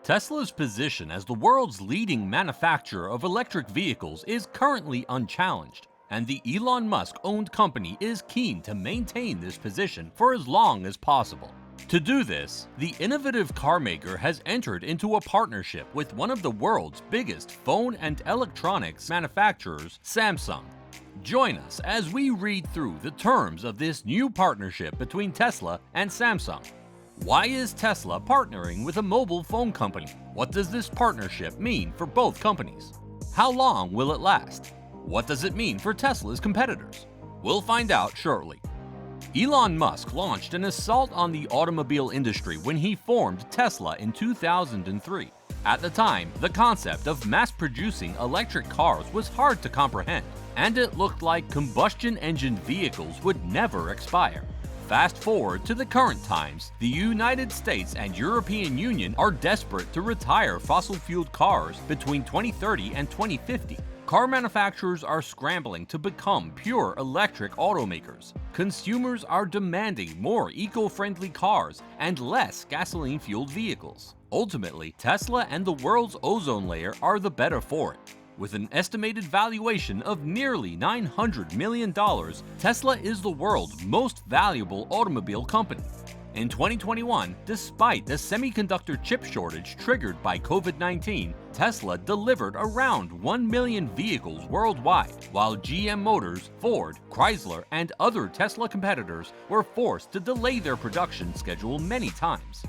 Tesla's position as the world's leading manufacturer of electric vehicles is currently unchallenged, and the Elon Musk-owned company is keen to maintain this position for as long as possible. To do this, the innovative carmaker has entered into a partnership with one of the world's biggest phone and electronics manufacturers, Samsung. Join us as we read through the terms of this new partnership between Tesla and Samsung. Why is Tesla partnering with a mobile phone company? What does this partnership mean for both companies? How long will it last? What does it mean for Tesla's competitors? We'll find out shortly. Elon Musk launched an assault on the automobile industry when he formed Tesla in 2003. At the time, the concept of mass-producing electric cars was hard to comprehend, and it looked like combustion-engine vehicles would never expire. Fast forward to the current times, the United States and European Union are desperate to retire fossil-fueled cars between 2030 and 2050. Car manufacturers are scrambling to become pure electric automakers. Consumers are demanding more eco-friendly cars and less gasoline-fueled vehicles. Ultimately, Tesla and the world's ozone layer are the better for it. With an estimated valuation of nearly $900 million, Tesla is the world's most valuable automobile company. In 2021, despite the semiconductor chip shortage triggered by COVID-19, Tesla delivered around 1 million vehicles worldwide, while GM Motors, Ford, Chrysler, and other Tesla competitors were forced to delay their production schedule many times.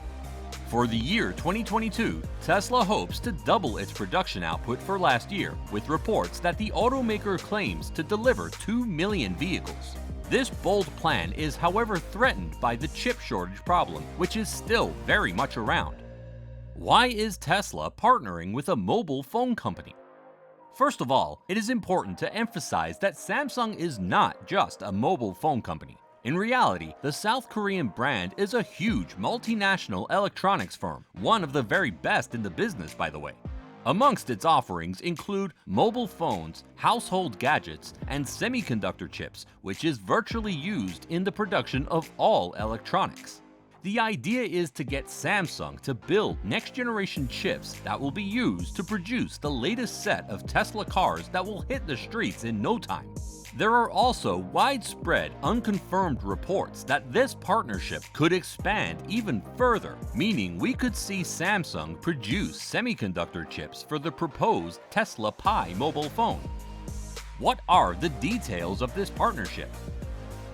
For the year 2022, Tesla hopes to double its production output for last year, with reports that the automaker claims to deliver 2 million vehicles. This bold plan is, however, threatened by the chip shortage problem, which is still very much around. Why is Tesla partnering with a mobile phone company? First of all, it is important to emphasize that Samsung is not just a mobile phone company. In reality, the South Korean brand is a huge multinational electronics firm, one of the very best in the business, by the way. Amongst its offerings include mobile phones, household gadgets, and semiconductor chips, which is virtually used in the production of all electronics. The idea is to get Samsung to build next-generation chips that will be used to produce the latest set of Tesla cars that will hit the streets in no time. There are also widespread, unconfirmed reports that this partnership could expand even further, meaning we could see Samsung produce semiconductor chips for the proposed Tesla Pi mobile phone. What are the details of this partnership?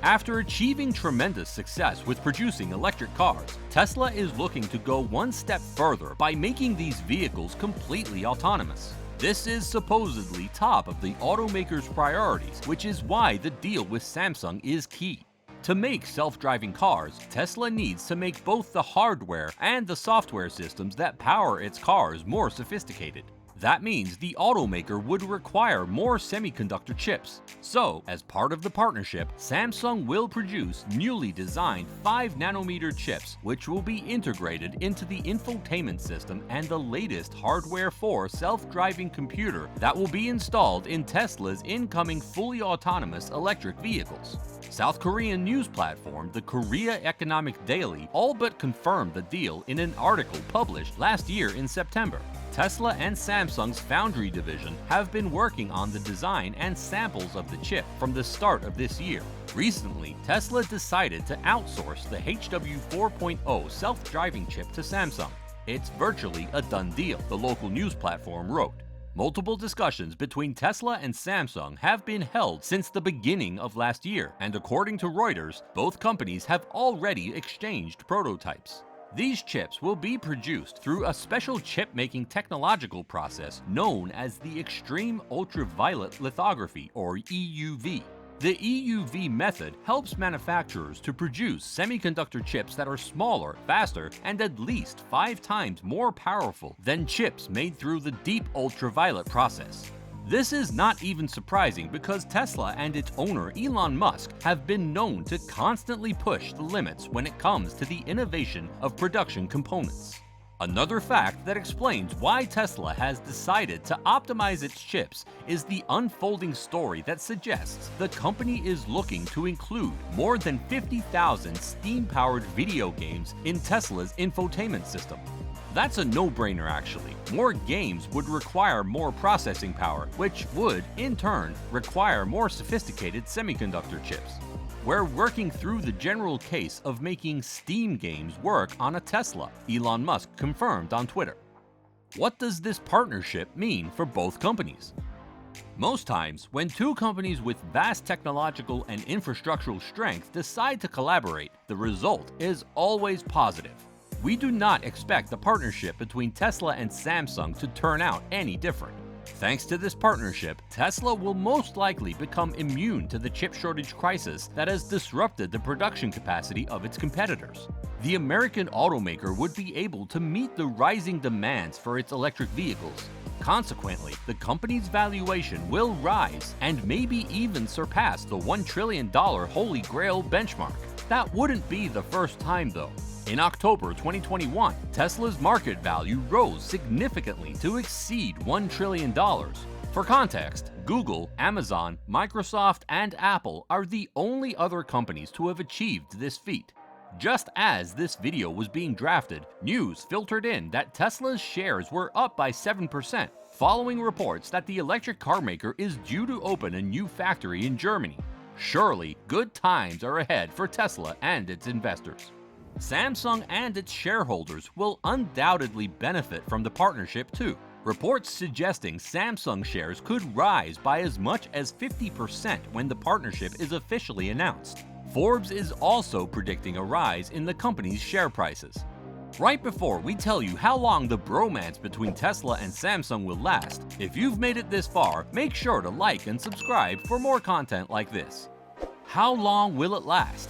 After achieving tremendous success with producing electric cars, Tesla is looking to go one step further by making these vehicles completely autonomous. This is supposedly top of the automaker's priorities, which is why the deal with Samsung is key. To make self-driving cars, Tesla needs to make both the hardware and the software systems that power its cars more sophisticated. That means the automaker would require more semiconductor chips. So, as part of the partnership, Samsung will produce newly designed 5nm chips, which will be integrated into the infotainment system and the latest hardware for self-driving computer that will be installed in Tesla's incoming fully autonomous electric vehicles. South Korean news platform the Korea Economic Daily all but confirmed the deal in an article published last year in September. Tesla and Samsung's foundry division have been working on the design and samples of the chip from the start of this year. Recently, Tesla decided to outsource the HW 4.0 self-driving chip to Samsung. It's virtually a done deal, the local news platform wrote. Multiple discussions between Tesla and Samsung have been held since the beginning of last year, and according to Reuters, both companies have already exchanged prototypes. These chips will be produced through a special chip-making technological process known as the Extreme Ultraviolet Lithography, or EUV. The EUV method helps manufacturers to produce semiconductor chips that are smaller, faster, and at least 5 times more powerful than chips made through the deep ultraviolet process. This is not even surprising because Tesla and its owner Elon Musk have been known to constantly push the limits when it comes to the innovation of production components. Another fact that explains why Tesla has decided to optimize its chips is the unfolding story that suggests the company is looking to include more than 50,000 steam-powered video games in Tesla's infotainment system. That's a no-brainer actually. More games would require more processing power, which would, in turn, require more sophisticated semiconductor chips. We're working through the general case of making Steam games work on a Tesla, Elon Musk confirmed on Twitter. What does this partnership mean for both companies? Most times, when two companies with vast technological and infrastructural strength decide to collaborate, the result is always positive. We do not expect the partnership between Tesla and Samsung to turn out any different. Thanks to this partnership, Tesla will most likely become immune to the chip shortage crisis that has disrupted the production capacity of its competitors. The American automaker would be able to meet the rising demands for its electric vehicles. Consequently, the company's valuation will rise and maybe even surpass the $1 trillion Holy Grail benchmark. That wouldn't be the first time though. In October 2021, Tesla's market value rose significantly to exceed $1 trillion. For context, Google, Amazon, Microsoft, and Apple are the only other companies to have achieved this feat. Just as this video was being drafted, news filtered in that Tesla's shares were up by 7%, following reports that the electric car maker is due to open a new factory in Germany. Surely, good times are ahead for Tesla and its investors. Samsung and its shareholders will undoubtedly benefit from the partnership too. Reports suggesting Samsung shares could rise by as much as 50% when the partnership is officially announced. Forbes is also predicting a rise in the company's share prices. Right before we tell you how long the bromance between Tesla and Samsung will last, if you've made it this far, make sure to like and subscribe for more content like this. How long will it last?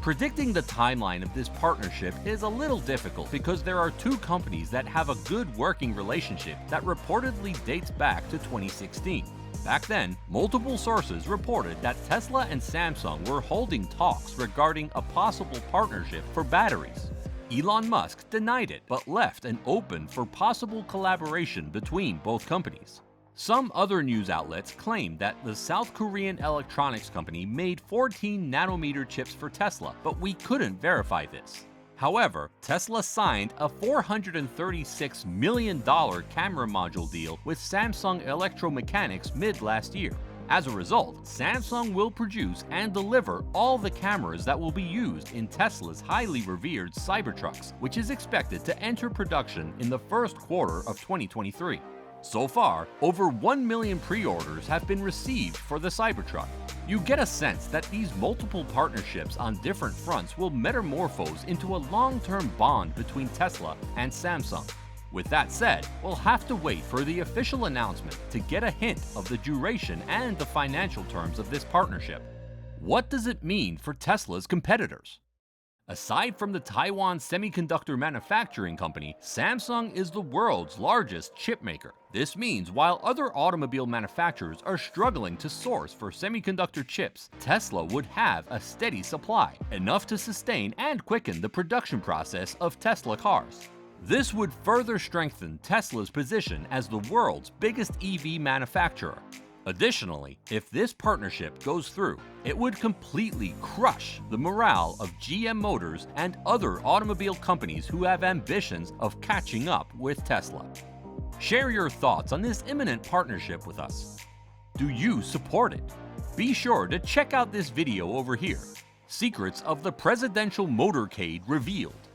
Predicting the timeline of this partnership is a little difficult because there are two companies that have a good working relationship that reportedly dates back to 2016. Back then, multiple sources reported that Tesla and Samsung were holding talks regarding a possible partnership for batteries. Elon Musk denied it, but left an open for possible collaboration between both companies. Some other news outlets claimed that the South Korean electronics company made 14-nanometer chips for Tesla, but we couldn't verify this. However, Tesla signed a $436 million camera module deal with Samsung Electromechanics mid-last year. As a result, Samsung will produce and deliver all the cameras that will be used in Tesla's highly revered Cybertrucks, which is expected to enter production in the first quarter of 2023. So far, over 1 million pre-orders have been received for the Cybertruck. You get a sense that these multiple partnerships on different fronts will metamorphose into a long-term bond between Tesla and Samsung. With that said, we'll have to wait for the official announcement to get a hint of the duration and the financial terms of this partnership. What does it mean for Tesla's competitors? Aside from the Taiwan semiconductor manufacturing company, Samsung is the world's largest chip maker. This means while other automobile manufacturers are struggling to source for semiconductor chips, Tesla would have a steady supply, enough to sustain and quicken the production process of Tesla cars. This would further strengthen Tesla's position as the world's biggest EV manufacturer. Additionally, if this partnership goes through, it would completely crush the morale of GM Motors and other automobile companies who have ambitions of catching up with Tesla. Share your thoughts on this imminent partnership with us. Do you support it? Be sure to check out this video over here. Secrets of the Presidential Motorcade Revealed.